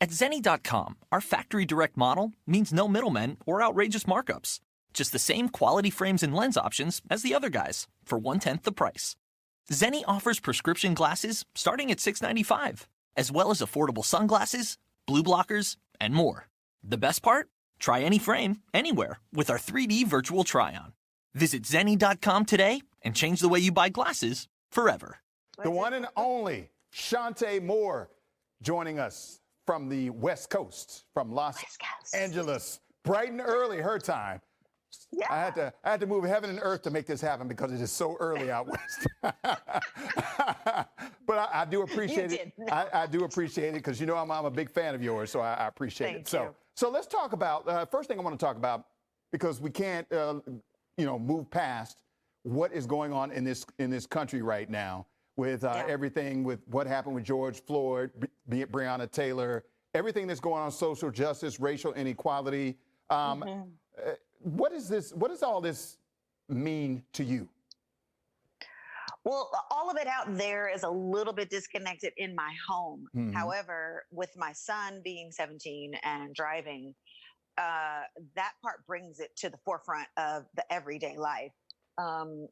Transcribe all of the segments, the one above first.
At Zenni.com, our factory direct model means no middlemen or outrageous markups. Just the same quality frames and lens options as the other guys for 1/10 the price. Zenni offers prescription glasses starting at $6.95, as well as affordable sunglasses, blue blockers, and more. The best part? Try any frame, anywhere, with our 3D virtual try-on. Visit Zenni.com today and change the way you buy glasses forever. The one and only Chante Moore joining us from the West Coast, from Los Angeles. Bright and early, her time. Yeah. I had to move heaven and earth to make this happen because it is so early out west. But I do appreciate it. I do appreciate it because, you know, I'm a big fan of yours, so I appreciate it. So let's talk about, first thing I want to talk about, because we can't, move past what is going on in this country right now with everything with what happened with George Floyd, Breonna Taylor, everything that's going on, social justice, racial inequality. What does all this mean to you? Well, all of it out there is a little bit disconnected in my home. However, with my son being 17 and driving, that part brings it to the forefront of the everyday life.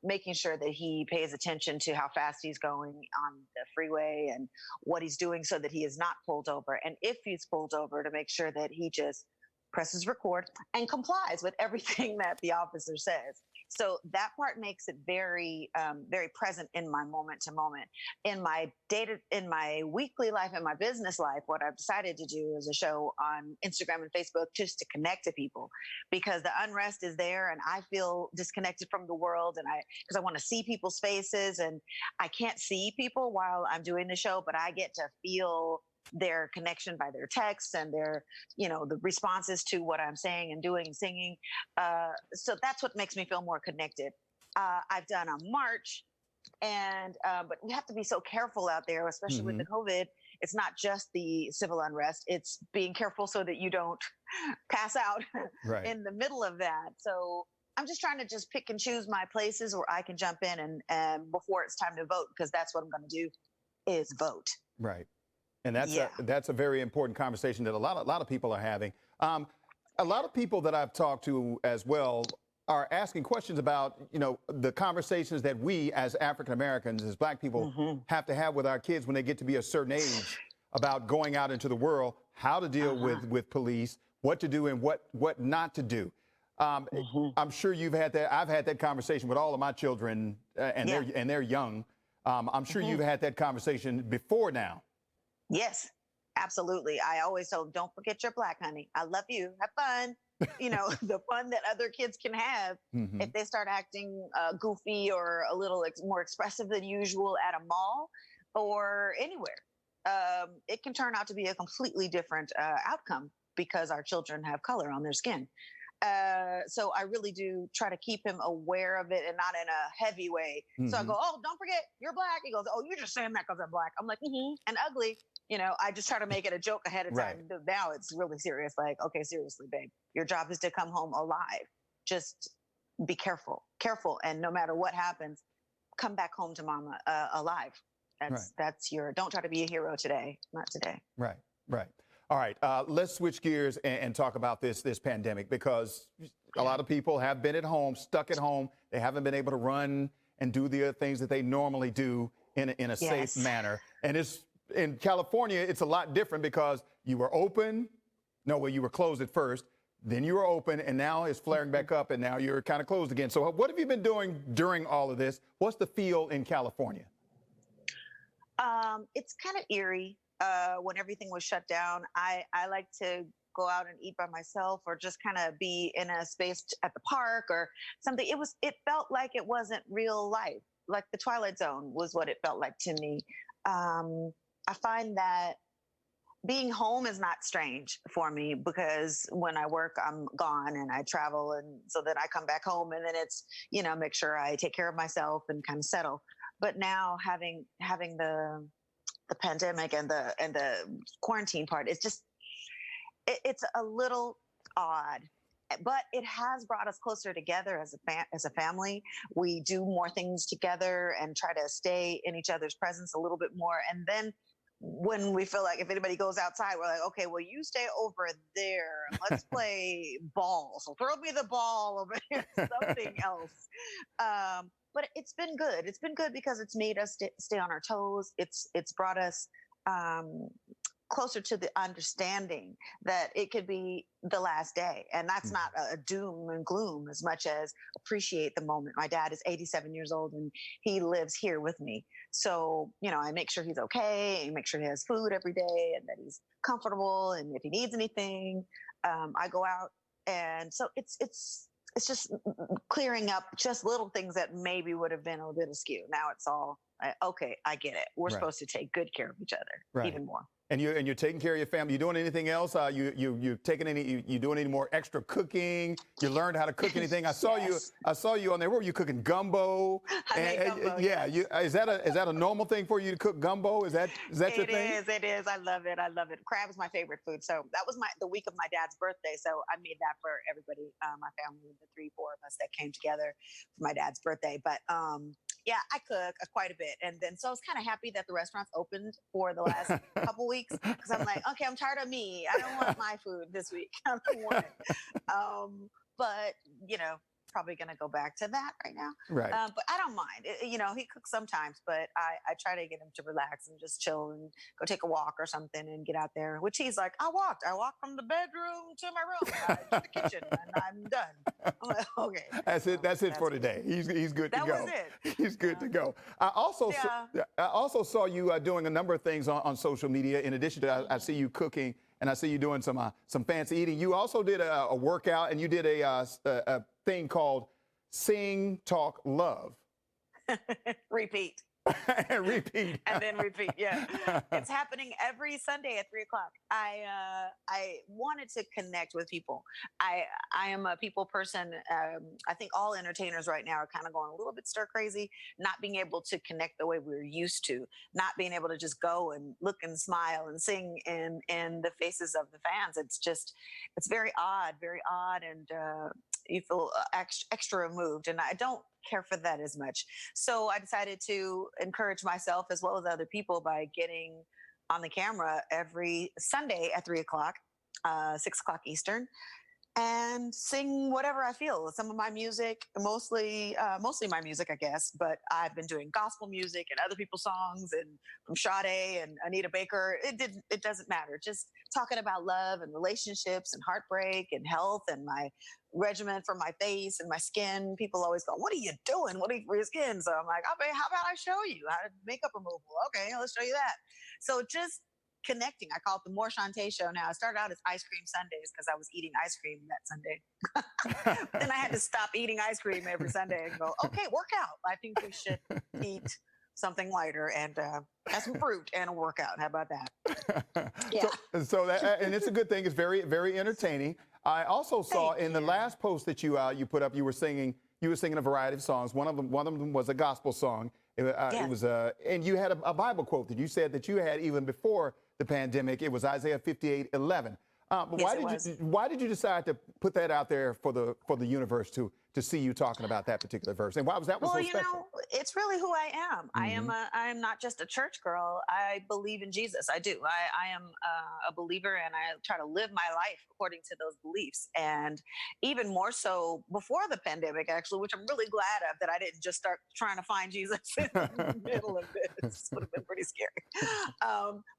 Making sure that he pays attention to how fast he's going on the freeway and what he's doing so that he is not pulled over. And if he's pulled over, to make sure that he just presses record and complies with everything that the officer says. So that part makes it very, very present in my moment to moment. In my weekly life, in my business life, what I've decided to do is a show on Instagram and Facebook just to connect to people, because the unrest is there and I feel disconnected from the world, and because I want to see people's faces, and I can't see people while I'm doing the show, but I get to feel their connection by their texts and their, the responses to what I'm saying and doing and singing. So that's what makes me feel more connected. I've done a march, but we have to be so careful out there, especially with the COVID. It's not just the civil unrest. It's being careful so that you don't pass out in the middle of that. So I'm just trying to just pick and choose my places where I can jump in and before it's time to vote, because that's what I'm going to do is vote. Right. And that's a very important conversation that a lot of people are having. A lot of people that I've talked to as well are asking questions about, the conversations that we as African Americans, as Black people, have to have with our kids when they get to be a certain age about going out into the world, how to deal with police, what to do and what not to do. I'm sure you've had that. I've had that conversation with all of my children, and they're young. I'm sure you've had that conversation before now. Yes, absolutely. I always tell them, don't forget you're Black, honey. I love you. Have fun. The fun that other kids can have if they start acting goofy or a little more expressive than usual at a mall or anywhere. It can turn out to be a completely different outcome because our children have color on their skin. So I really do try to keep him aware of it and not in a heavy way. So I go, oh, don't forget you're Black. He goes, oh, you're just saying that because I'm Black. I'm like, and ugly. I just try to make it a joke ahead of time. Now it's really serious. Like, okay, seriously, babe, your job is to come home alive. Just be careful. And no matter what happens, come back home to mama alive. That's don't try to be a hero today. Not today. Right. All right. Let's switch gears and talk about this pandemic, because a lot of people have been at home, stuck at home. They haven't been able to run and do the things that they normally do in a safe manner. And in California, it's a lot different because you were open. You were closed at first. Then you were open, and now it's flaring back up, and now you're kind of closed again. So what have you been doing during all of this? What's the feel in California? It's kind of eerie. When everything was shut down, I like to go out and eat by myself, or just kind of be in a space at the park or something. It felt like it wasn't real life. Like the Twilight Zone was what it felt like to me. I find that being home is not strange for me, because when I work, I'm gone and I travel, and so then I come back home, and then it's, make sure I take care of myself and kind of settle. But now having the pandemic and the quarantine part, it's a little odd, but it has brought us closer together as a family. We do more things together and try to stay in each other's presence a little bit more. And then when we feel like if anybody goes outside, we're like, okay, well, you stay over there and let's play ball. So throw me the ball over here, something else. But it's been good. It's been good because it's made us stay on our toes. It's brought us um, closer to the understanding that it could be the last day. And that's not a doom and gloom as much as appreciate the moment. My dad is 87 years old and he lives here with me. So, I make sure he's okay and make sure he has food every day and that he's comfortable. And if he needs anything, I go out. And so it's just clearing up just little things that maybe would have been a bit askew. Now it's all okay. I get it. We're supposed to take good care of each other, even more. And you're taking care of your family. You doing anything else? You taking you doing any more extra cooking? You learned how to cook anything? I saw you on there. What were you cooking? Gumbo? I make gumbo. Yeah. Is that a normal thing for you to cook gumbo? Is that your thing? It is. I love it. Crab is my favorite food. So that was the week of my dad's birthday. So I made that for everybody, my family, the 3-4 of us that came together for my dad's birthday. But yeah, I cook quite a bit. And then so I was kind of happy that the restaurants opened for the last couple weeks because I'm like, okay, I'm tired of me. I don't want my food this week. I don't want it. But, probably going to go back to that right now. Right. But I don't mind. He cooks sometimes, but I try to get him to relax and just chill and go take a walk or something and get out there, which he's like, I walked from the bedroom to my room, to the kitchen, and I'm done. I'm like, okay. That's it for today. He's good to go. That was it. He's good to go. I also saw you doing a number of things on social media. In addition to, I see you cooking and I see you doing some fancy eating. You also did a workout and you did a thing called Sing, Talk, Love. Repeat. And repeat. And then repeat. Yeah. It's happening every Sunday at 3:00. I wanted to connect with people. I am a people person. I think all entertainers right now are kind of going a little bit stir crazy, not being able to connect the way we were used to, not being able to just go and look and smile and sing in the faces of the fans. It's very odd. And you feel extra moved. And I don't care for that as much. So I decided to encourage myself as well as other people by getting on the camera every Sunday at 3:00, 6:00 Eastern, and sing whatever I feel. Some of my music, mostly my music, I guess, but I've been doing gospel music and other people's songs and from Chante and Anita Baker. It doesn't matter. Just talking about love and relationships and heartbreak and health and my regimen for my face and my skin. People always go, what are you doing? What are you for your skin? So I'm like, okay, how about I show you how to makeup removal? Okay, let's show you that. So just connecting. I call it the More Chante Show now. I started out as Ice Cream Sundays because I was eating ice cream that Sunday. Then I had to stop eating ice cream every Sunday and go, okay, work out. I think we should eat something lighter and have some fruit and a workout. How about that? Yeah. So that, and it's a good thing. It's very, very entertaining. I also saw in the last post that you put up, you were singing a variety of songs. One of them was a gospel song. It was and you had a Bible quote that you said that you had even before the pandemic. It was Isaiah 58:11. Why did you decide to put that out there for the universe to see you talking about that particular verse? And why was that so special? It's really who I am. Mm-hmm. I am not just a church girl. I believe in Jesus. I do. I am a believer, and I try to live my life according to those beliefs. And even more so before the pandemic, actually, which I'm really glad of, that I didn't just start trying to find Jesus in the middle of this. This would have been pretty scary.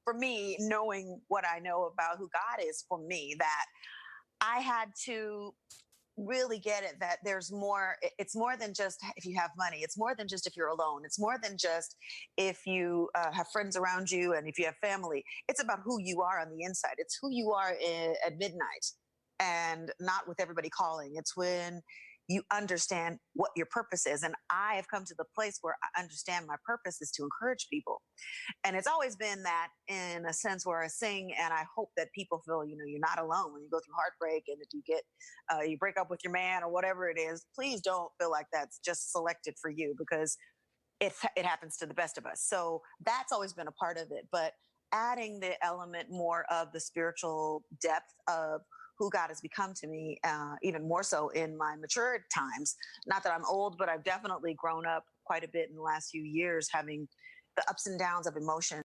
For me, knowing what I know about who God is for me, that I had to really get it, that there's more. It's more than just if you have money. It's more than just if you're alone. It's more than just if you have friends around you and if you have family. It's about who you are on the inside. It's who you are at midnight, and not with everybody calling. It's when you understand what your purpose is. And I have come to the place where I understand my purpose is to encourage people. And it's always been that, in a sense, where I sing and I hope that people feel, you're not alone when you go through heartbreak. And if you get, you break up with your man or whatever it is, please don't feel like that's just selected for you, because it happens to the best of us. So that's always been a part of it. But adding the element more of the spiritual depth of who God has become to me, even more so in my mature times. Not that I'm old, but I've definitely grown up quite a bit in the last few years, having the ups and downs of emotion.